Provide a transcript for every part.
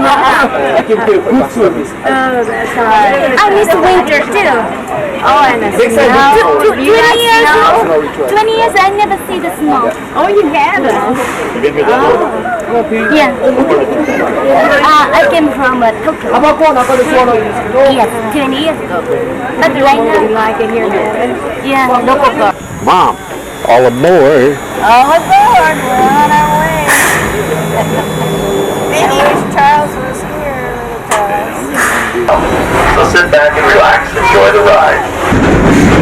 I can feel good service. Oh, that's right. I miss winter too. Oh, and the Next time snow. we go. 20 years, Snow return. 20 years I never see the snow. Oh, you haven't? Give me that one. Yeah. I came from Tokyo. タバコは中で吸わないんですけど。 Yes, 20 years ago. But right You now, like it here, man? yeah, local girl. Mom, all aboard. All aboard, we're on our way. Maybe wish Charles was here with us. So sit back and relax, enjoy the ride.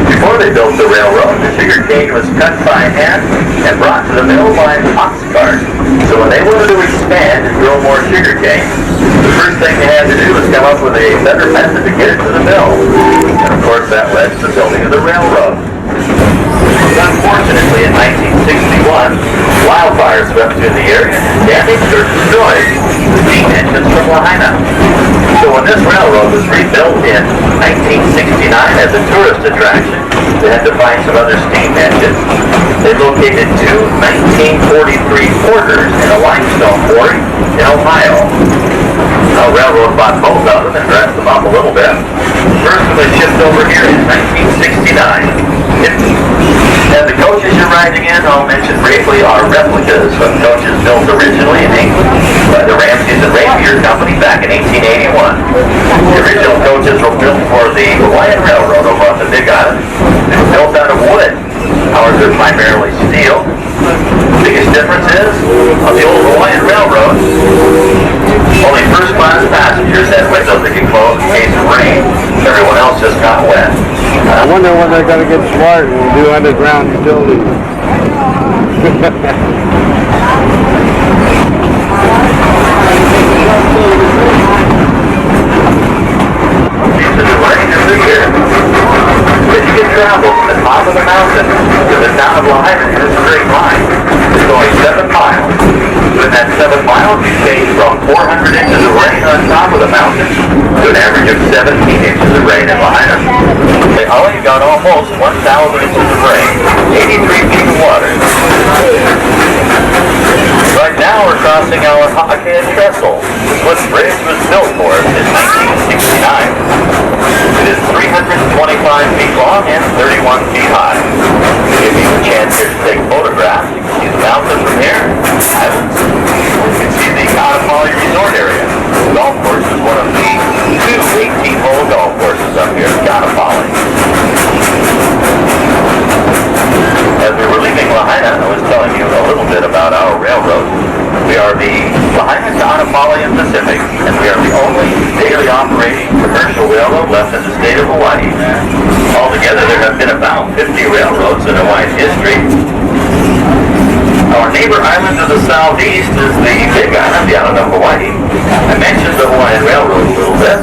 Before they built the railroad, the sugar cane was cut by hand and brought to the mill by ox cart. So when they wanted to expand and grow more sugar cane, the first thing they had to do was come up with a better method to get it to the mill. And of course that led to the building of the railroad. Unfortunately, in 1961, wildfires swept through the area and damaged or destroyed the steam engines from Lahaina. So when this railroad was rebuilt in 1969 as a tourist attraction, they had to find some other steam engines. They located two 1943 Porters in a limestone quarry in Ohio. The railroad bought both of them and dressed them up a little bit. First one was shipped over here in 1969. And the coaches you're riding in, I'll mention briefly, are replicas of coaches built originally in England by the Ramses and Rapier Company back in 1881. The original coaches were built for the Hawaiian Railroad over on the Big Island. They were built out of wood. Ours are primarily steel. The biggest difference is, on the old Hawaiian Railroad, only first-class passengers had windows that could close in case of rain. Everyone else just got wet. I wonder when they're going to get smart and do underground utilities. These are the rain every year. But you can travel from the top of the mountain to the town of Lahaina in a straight line. It's only 7 miles. In that 7 miles, you change from 400 inches of rain on top of the mountain to an average of 17 inches of rain in Lahaina. They only got almost 1,000 inches of rain, 83 feet of water. Right now we're crossing our Ha'akea Trestle. This bridge was built for us in 1969. It is 325 feet long and 31 feet high. Give you a chance here to take photographs. You can see the mountains from here. You can see the Kaanapali Resort area. The golf course is one of the two 18-hole golf courses up here in Kaanapali. As we were leaving Lahaina, I was telling you a little bit about our railroad. We are the Lahaina Kaanapali and Pacific, and we are the only daily operating commercial railroad left in the state of Hawaii. Altogether, there have been about 50 railroads in Hawaii's history. Our neighbor island to the southeast is the Big Island, the island of Hawaii. I mentioned the Hawaiian Railroad a little bit.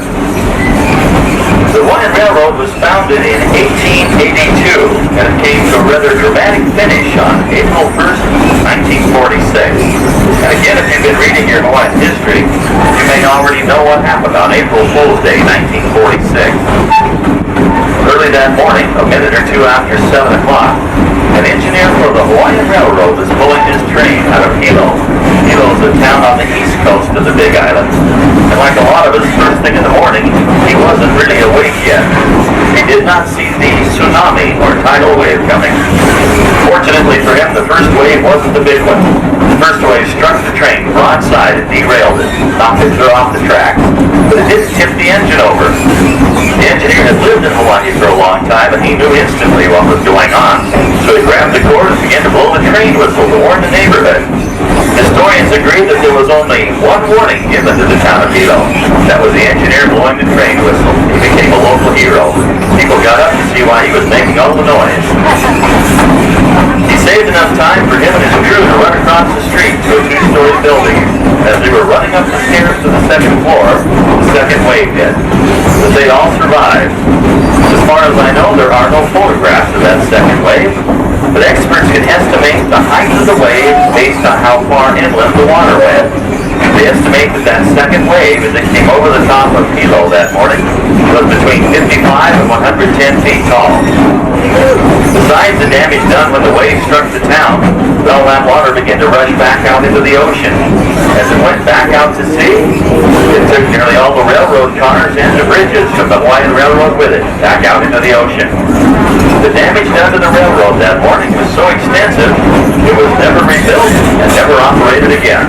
The Hawaiian Railroad was founded in 1882, and it came to a rather dramatic finish on April 1st, 1946. And again, if you've been reading your Hawaiian history, you may already know what happened on April Fool's Day, 1946. Early that morning, a minute or two after 7 o'clock, an engineer for the Hawaiian Railroad was pulling his train out of Hilo. Hilo is a town on the east coast of the Big Island. And like a lot of us, first thing in the morning, he wasn't really awake yet. He did not see the tsunami or tidal wave coming. Fortunately for him, the first wave wasn't the big one. The first wave struck the train broadside and derailed it, knocked it off the track. But it didn't tip the engine over. The engineer had lived in Hawaii for a long time, and he knew instantly what was going on. So he grabbed the cord and began to blow the train whistle to warn the neighborhood. Historians agree that there was only one warning given to the town of Hilo. That was the engineer blowing the train whistle. He became a local hero. People got up to see why he was making all the noise. He saved enough time for him and his crew to run across the street to a two-story building. As they were running up the stairs to the second floor, the second wave hit. But they all survived. As far as I know, there are no photographs of that second wave, but experts can estimate the height of the wave based on how far inland the water went. The They estimate that second wave as it came over the top of Hilo that morning was between 55 and 110 feet tall. Besides the damage done when the wave struck the town, all that water began to rush back out into the ocean. As it went back out to sea, it took nearly all the railroad cars and the bridges from the Hawaiian Railroad with it back out into the ocean. The damage done to the railroad that morning was so extensive, it was never rebuilt and never operated again.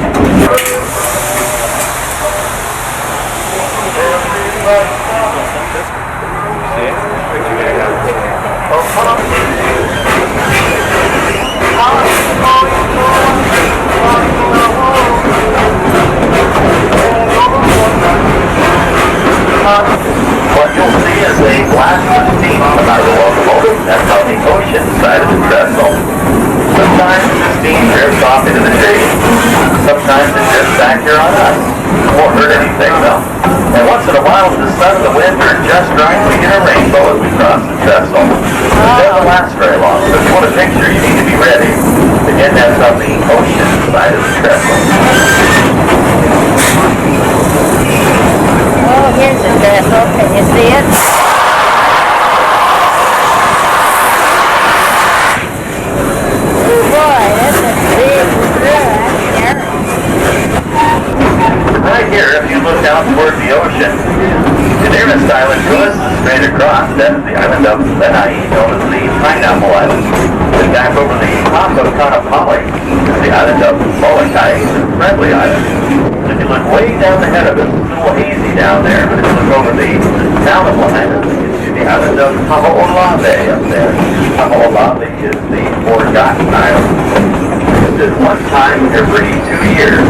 What you'll see is a blast of steam from our locomotive that's on the ocean side of the trestle. Sometimes the steam drifts off into the shade. Sometimes it drifts back here on us. It won't hurt anything though. And once in a while, if the sun and the wind are just right, we get a rainbow as we cross the trestle. It doesn't last very long, so if you want a picture, you need to be ready. Again, that's on the ocean side of the trestle. Oh, here's a vessel. Can you see it? Oh boy, that's a big screw. Right here, if you look out toward the ocean, the nearest island to us is straight across. That's the island of Lanai, known as the Pineapple Island. And back over the top of Maui is the island of Molokai, the Friendly Island. And if you look way down ahead of us, it's a little hazy down there, but if you look over the town of Lahaina, you can see the island of Paho'olawe up there. Paho'olawe is the Forgotten Island. It's one time every 2 years.